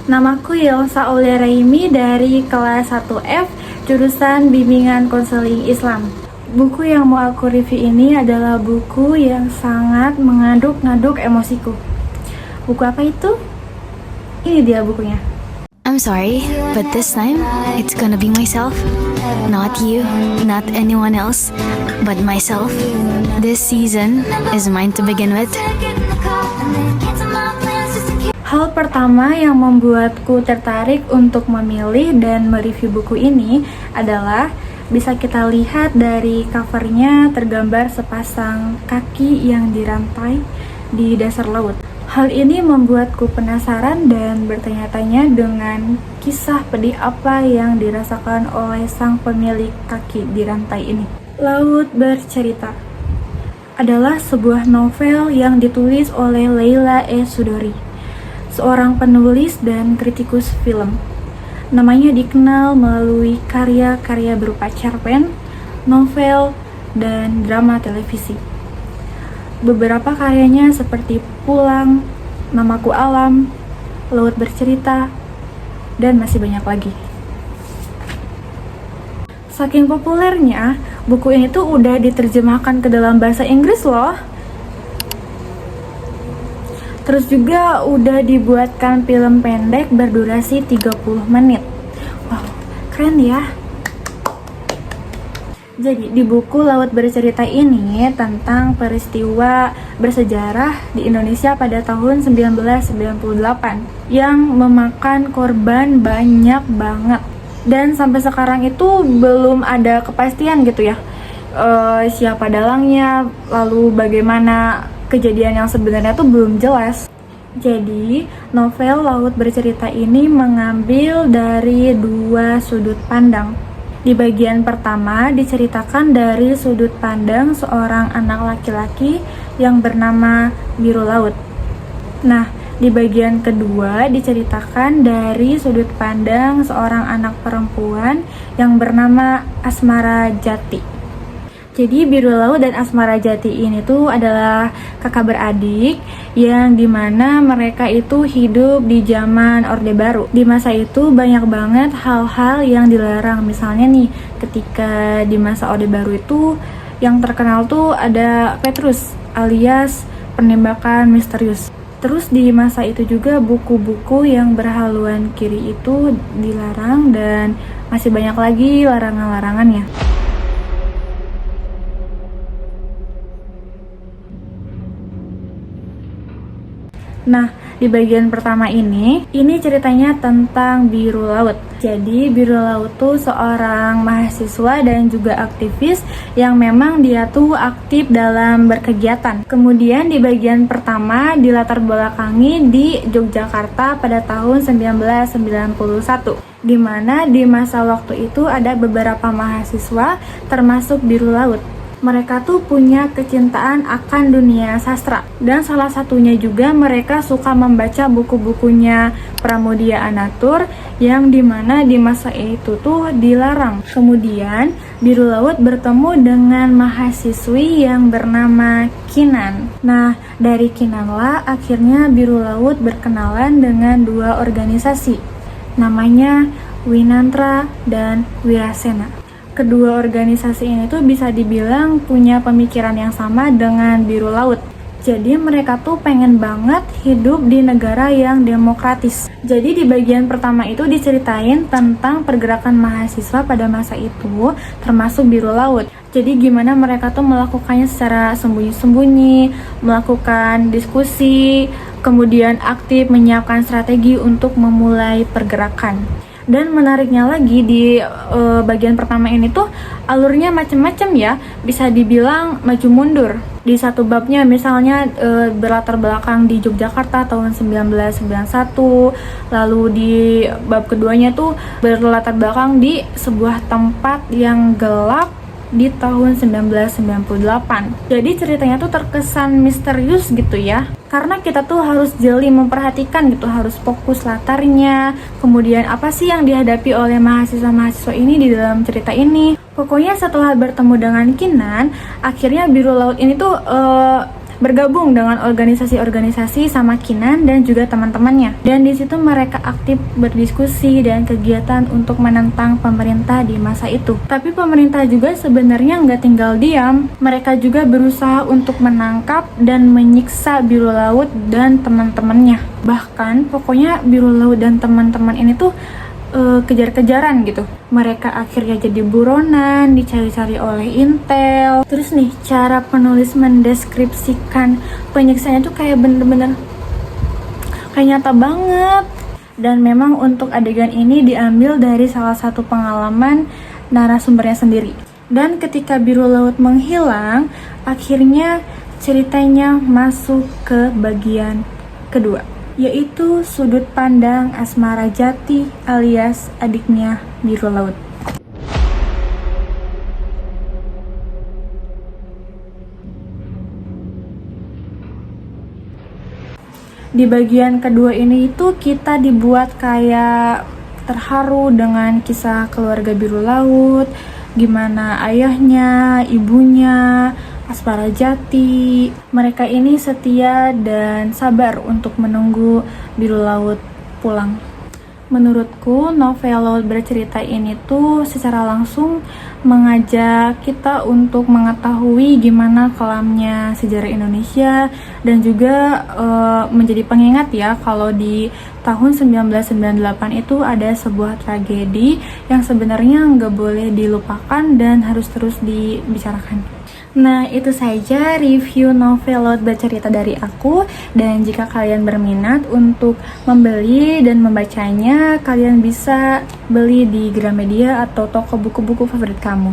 Namaku Yelsa Aulia Raimi dari kelas 1F, jurusan Bimbingan Konseling Islam. Buku yang mau aku review ini adalah buku yang sangat mengaduk-ngaduk emosiku. Buku apa itu? Ini dia bukunya. I'm sorry, but this time it's gonna be myself. Not you, not anyone else, but myself. This season is mine to begin with. Hal pertama yang membuatku tertarik untuk memilih dan mereview buku ini adalah bisa kita lihat dari covernya tergambar sepasang kaki yang dirantai di dasar laut. Hal ini membuatku penasaran dan bertanya-tanya dengan kisah pedih apa yang dirasakan oleh sang pemilik kaki dirantai ini. Laut Bercerita adalah sebuah novel yang ditulis oleh Leila E. Chudori, seorang penulis dan kritikus film. Namanya dikenal melalui karya-karya berupa cerpen, novel, dan drama televisi. Beberapa karyanya seperti Pulang, Namaku Alam, Laut Bercerita, dan masih banyak lagi. Saking populernya, buku ini tuh udah diterjemahkan ke dalam bahasa Inggris loh. Terus juga udah dibuatkan film pendek berdurasi 30 menit. Wow, keren ya. Jadi di buku Laut Bercerita ini tentang peristiwa bersejarah di Indonesia pada tahun 1998 yang memakan korban banyak banget. Dan sampai sekarang itu belum ada kepastian gitu ya, siapa dalangnya, lalu bagaimana kejadian yang sebenarnya tuh belum jelas. Jadi, novel Laut Bercerita ini mengambil dari dua sudut pandang. Di bagian pertama diceritakan dari sudut pandang seorang anak laki-laki yang bernama Biru Laut. Nah, di bagian kedua diceritakan dari sudut pandang seorang anak perempuan yang bernama Asmara Jati. Jadi Biru Laut dan Asmara Jati ini tuh adalah kakak beradik yang dimana mereka itu hidup di zaman Orde Baru. Di masa itu banyak banget hal-hal yang dilarang. Misalnya nih, ketika di masa Orde Baru itu yang terkenal tuh ada Petrus alias penembakan misterius. Terus di masa itu juga buku-buku yang berhaluan kiri itu dilarang dan masih banyak lagi larangan-larangannya. Nah, di bagian pertama ini ceritanya tentang Biru Laut. Jadi, Biru Laut tuh seorang mahasiswa dan juga aktivis yang memang dia tuh aktif dalam berkegiatan. Kemudian di bagian pertama dilatar belakangi di Yogyakarta pada tahun 1991. Di mana di masa waktu itu ada beberapa mahasiswa termasuk Biru Laut. Mereka tuh punya kecintaan akan dunia sastra, dan salah satunya juga mereka suka membaca buku-bukunya Pramoedya Anantatur yang dimana di masa itu tuh dilarang. Kemudian Biru Laut bertemu dengan mahasiswi yang bernama Kinan. Nah, dari Kinanlah akhirnya Biru Laut berkenalan dengan dua organisasi, namanya Winantra dan Wirasena. Kedua organisasi ini tuh bisa dibilang punya pemikiran yang sama dengan Biru Laut. Jadi mereka tuh pengen banget hidup di negara yang demokratis. Jadi di bagian pertama itu diceritain tentang pergerakan mahasiswa pada masa itu, termasuk Biru Laut. Jadi gimana mereka tuh melakukannya secara sembunyi-sembunyi, melakukan diskusi, kemudian aktif menyiapkan strategi untuk memulai pergerakan. Dan menariknya lagi di bagian pertama ini tuh alurnya macem-macem ya, bisa dibilang maju mundur. Di satu babnya misalnya berlatar belakang di Yogyakarta tahun 1991, lalu di bab keduanya tuh berlatar belakang di sebuah tempat yang gelap di tahun 1998. Jadi ceritanya tuh terkesan misterius gitu ya, karena kita tuh harus jeli memperhatikan gitu, harus fokus latarnya, kemudian apa sih yang dihadapi oleh mahasiswa-mahasiswa ini di dalam cerita ini. Pokoknya setelah bertemu dengan Kinan, akhirnya Biru Laut ini tuh bergabung dengan organisasi-organisasi sama Kinan dan juga teman-temannya. Dan di situ mereka aktif berdiskusi dan kegiatan untuk menentang pemerintah di masa itu. Tapi pemerintah juga sebenarnya nggak tinggal diam. Mereka juga berusaha untuk menangkap dan menyiksa biru laut dan teman-temannya. Bahkan pokoknya biru laut dan teman-teman ini tuh kejar-kejaran gitu. Mereka akhirnya jadi buronan, dicari-cari oleh Intel. Terus nih, cara penulis mendeskripsikan penyiksaannya tuh kayak bener-bener kayak nyata banget. Dan memang untuk adegan ini diambil dari salah satu pengalaman narasumbernya sendiri. Dan ketika biru laut menghilang, akhirnya ceritanya masuk ke bagian kedua, yaitu sudut pandang Asmara Jati alias adiknya biru laut. Di bagian kedua ini itu kita dibuat kayak terharu dengan kisah keluarga biru laut, gimana ayahnya, ibunya, Asmara Jati. Mereka ini setia dan sabar untuk menunggu biru laut pulang. Menurutku novel Laut Bercerita ini tuh secara langsung mengajak kita untuk mengetahui gimana kelamnya sejarah Indonesia dan juga menjadi pengingat ya kalau di tahun 1998 itu ada sebuah tragedi yang sebenarnya nggak boleh dilupakan dan harus terus dibicarakan. Nah, itu saja review novel Laut Bercerita dari aku. Dan jika kalian berminat untuk membeli dan membacanya, kalian bisa beli di Gramedia atau toko buku-buku favorit kamu.